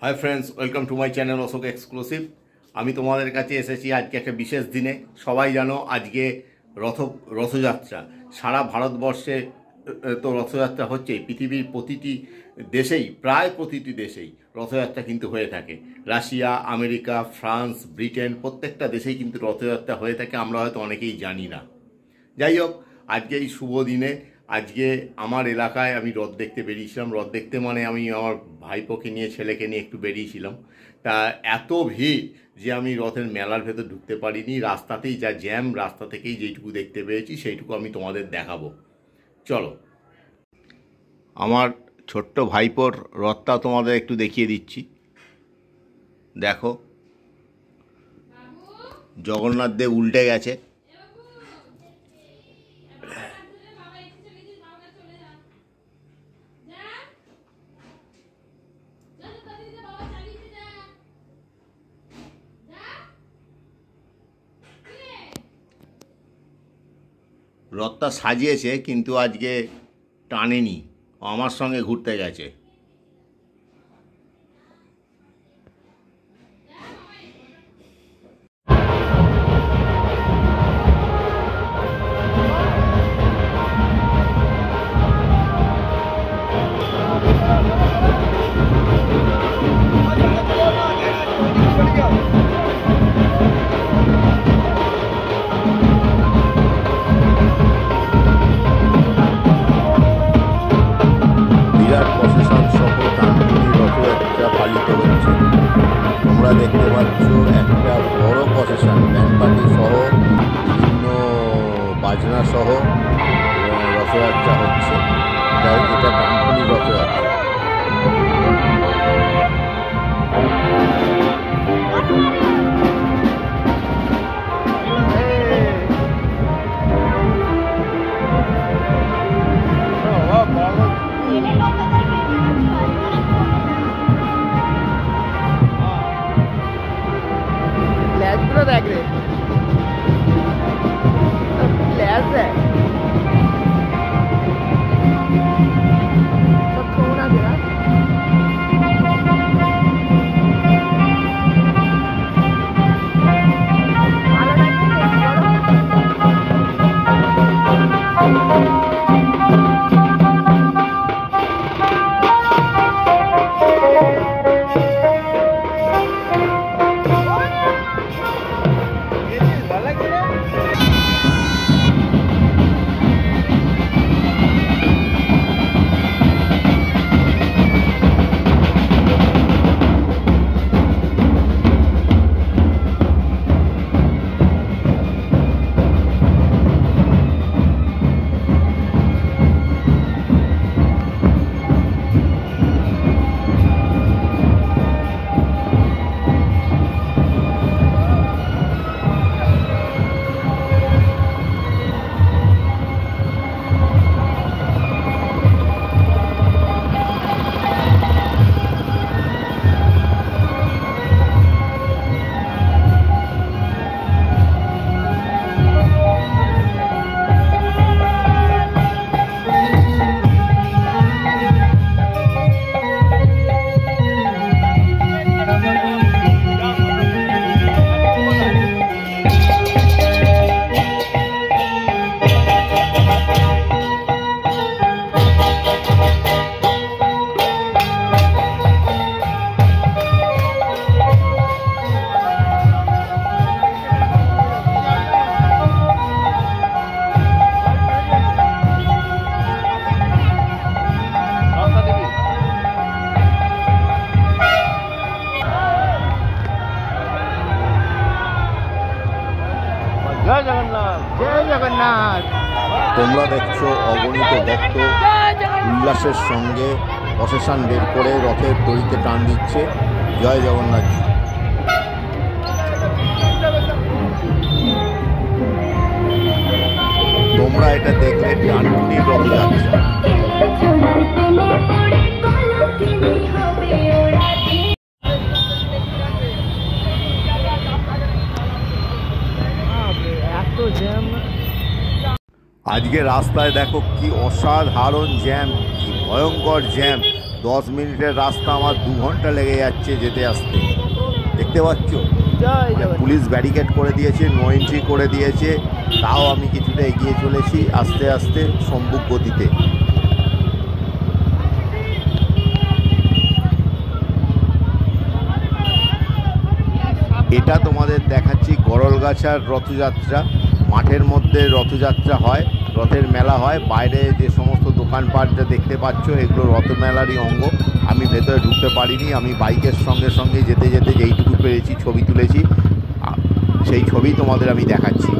Hi friends welcome to my channel Ashok exclusive. আমি তোমাদের কাছে এসেছি আজকে একটা বিশেষ দিনে। সবাই জানো আজকে রথযাত্রা সারা ভারতবর্ষে তো রথযাত্রা হচ্ছে, পৃথিবীর প্রতিটি দেশেই প্রায় প্রতিটি দেশেই রথযাত্রা কিন্তু হয়ে থাকে। রাশিয়া, আমেরিকা, ফ্রান্স, ব্রিটেন প্রত্যেকটা দেশেই কিন্তু রথযাত্রা হয়ে থাকে, আমরা হয়তো অনেকেই জানি না। যাই হোক, আজকে এই শুভ দিনে আজকে আমার এলাকায় আমি রথ দেখতে বেরিয়েছিলাম। রথ দেখতে মানে আমি আমার ভাইপোকে নিয়ে ছেলেকে নিয়ে একটু বেরিয়েছিলাম। তা এত ভিড় যে আমি রথের মেলার ভেতর ঢুকতে পারিনি। রাস্তাতেই যা জ্যাম, রাস্তা থেকেই যেইটুকু দেখতে পেয়েছি সেইটুকু আমি তোমাদের দেখাবো। চলো, আমার ছোট্ট ভাইপোর রথটা তোমাদের একটু দেখিয়ে দিচ্ছি। দেখো, জগন্নাথ দেব উল্টে গেছে। রথটা সাজিয়েছে কিন্তু আজকে টানেনি, আমার সঙ্গে ঘুরতে গেছে। তোমরা দেখতে পাচ্ছ একটা বড় প্রসেশন, ব্যান্ড পার্টি সহ বিভিন্ন বাজনা সহ রথযাত্রা হচ্ছে। এটা কানপুনি রথযাত্রা। देख रहे फ्लैश है सब खोना गया। जय जगन्नाथ, जय जगन्नाथ। তোমরা দেখছো অগণিত ভক্ত উল্লাসের সঙ্গে প্রসেশন বের করে রথের দড়িতে টান দিচ্ছে। জয় জগন্নাথ। তোমরা এটা দেখলে টানটুনি রথযাত্রা। আজকে রাস্তায় দেখো কি অসাধারণ জ্যাম, কি ভয়ঙ্কর জ্যাম। 10 মিনিটের রাস্তা আমার 2 ঘন্টা লেগে যাচ্ছে যেতে আসতে। দেখতে পাচ্ছ পুলিশ ব্যারিকেড করে দিয়েছে, নো এন্ট্রি করে দিয়েছে, তাও আমি কিছুটা এগিয়ে চলেছি আস্তে আস্তে সম্মুখ গতিতে। এটা তোমাদের দেখাচ্ছি গড়লগাছার রথযাত্রা। মাঠের মধ্যে রথযাত্রা হয়, রথের মেলা হয়। বাইরে যে সমস্ত দোকানপাট যা দেখতে পাচ্ছ এগুলো রথ মেলারই অঙ্গ। আমি ভেতরে ঢুকতে পারিনি, আমি বাইকের সঙ্গে সঙ্গে যেতে যেতে যেইটুকু পেরেছি ছবি তুলেছি, সেই ছবি তোমাদের আমি দেখাচ্ছি।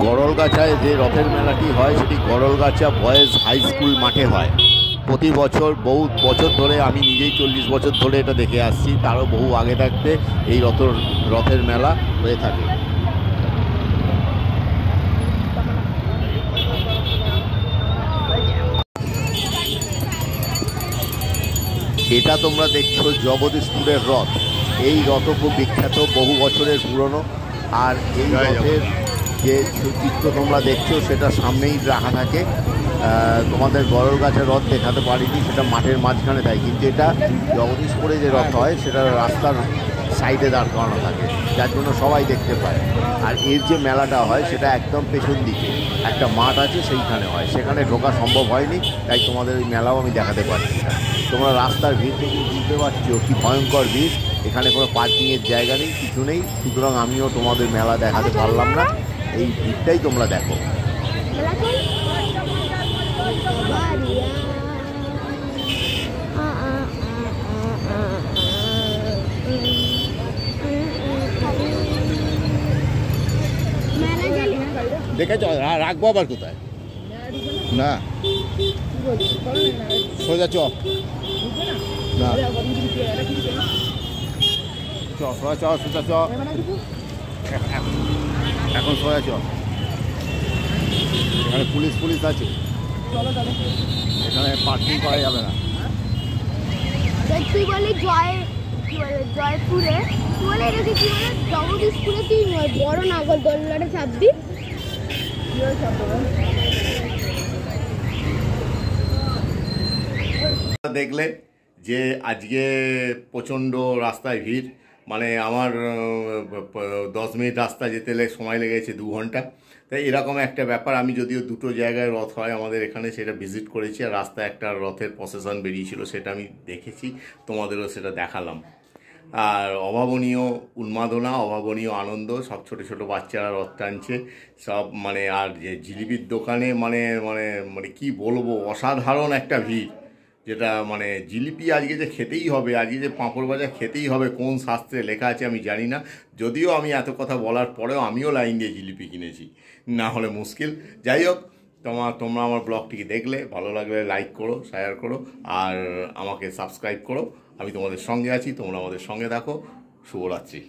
গড়লগাছায় যে রথের মেলাটি হয় সেটি গড়লগাছা বয়েজ হাই স্কুল মাঠে হয় প্রতি বছর। বহু বছর ধরে, আমি নিজেই 40 বছর ধরে এটা দেখে আসছি, তারও বহু আগে থাকতে এই রথের মেলা হয়ে থাকে। এটা তোমরা দেখছো জগদীশপুরের রথ। এই রথ খুব বিখ্যাত, বহু বছরের পুরনো। আর এই রথের যে চিত্র তোমরা দেখছো সেটা সামনেই রাখা থাকে। তোমাদের গড়লগাছার রথ দেখাতে পারিনি, সেটা মাঠের মাঝখানে থাকে, কিন্তু এটা জগদীশপুরে যে রথ হয় সেটা রাস্তার সাইডে দাঁড় করানো থাকে, যার জন্য সবাই দেখতে পায়। আর এর যে মেলাটা হয় সেটা একদম পেছন দিকে একটা মাঠ আছে, সেইখানে হয়। সেখানে ঢোকা সম্ভব হয়নি, তাই তোমাদের ওই মেলাও আমি দেখাতে পারছি না। তোমরা রাস্তার ভিড় থেকে বুঝতে পারছো কি ভয়ঙ্কর ভিড়। এখানে কোনো পার্কিংয়ের জায়গা নেই, কিছু নেই, সুতরাং আমিও তোমাদের মেলা দেখাতে পারলাম না। এই ভিড়টাই তোমরা দেখো। দেখেছ রাখবো আবার কোথায়? না সোজা চ, না সোজা চ, সোজা চ, এখন সোজা চ। এখানে পুলিশ আছে, এখানে পার্কিং করা যাবে না। তুই বলে জয়পুরে, তুই বলে এটাকে কি বলে জগদীশপুরে, তুই বড় নাগরদোল্লাটা চাপবি। দেখলে যে আজকে প্রচণ্ড রাস্তায় ভিড়, মানে আমার 10 মিনিট রাস্তা যেতে সময় লেগেছে 2 ঘন্টা। তাই এরকম একটা ব্যাপার। আমি যদিও 2টো জায়গায় রথ হয় আমাদের এখানে, সেটা ভিজিট করেছি, আর রাস্তায় একটা রথের প্রসেশন বেরিয়েছিল, সেটা আমি দেখেছি, তোমাদেরও সেটা দেখালাম। আর অভাবনীয় উন্মাদনা, অভাবনীয় আনন্দ, সব ছোটো ছোটো বাচ্চারা রথ টানছে সব, মানে আর যে জিলিপির দোকানে মানে মানে মানে কি বলবো, অসাধারণ একটা ভিড়। যেটা মানে জিলিপি আজকে যে খেতেই হবে, আজকে যে পাঁপড় ভাজা খেতেই হবে, কোন শাস্ত্রে লেখা আছে আমি জানি না। যদিও আমি এত কথা বলার পরেও আমিও লাইন দিয়ে জিলিপি কিনেছি, না হলে মুশকিল। যাই হোক, তোমরা আমার ব্লগটিকে দেখলে, ভালো লাগলে লাইক করো, শেয়ার করো, আর আমাকে সাবস্ক্রাইব করো। আমি তোমাদের সঙ্গে আছি, তোমরা আমাদের সঙ্গে থাকো। শুভরাত্রি।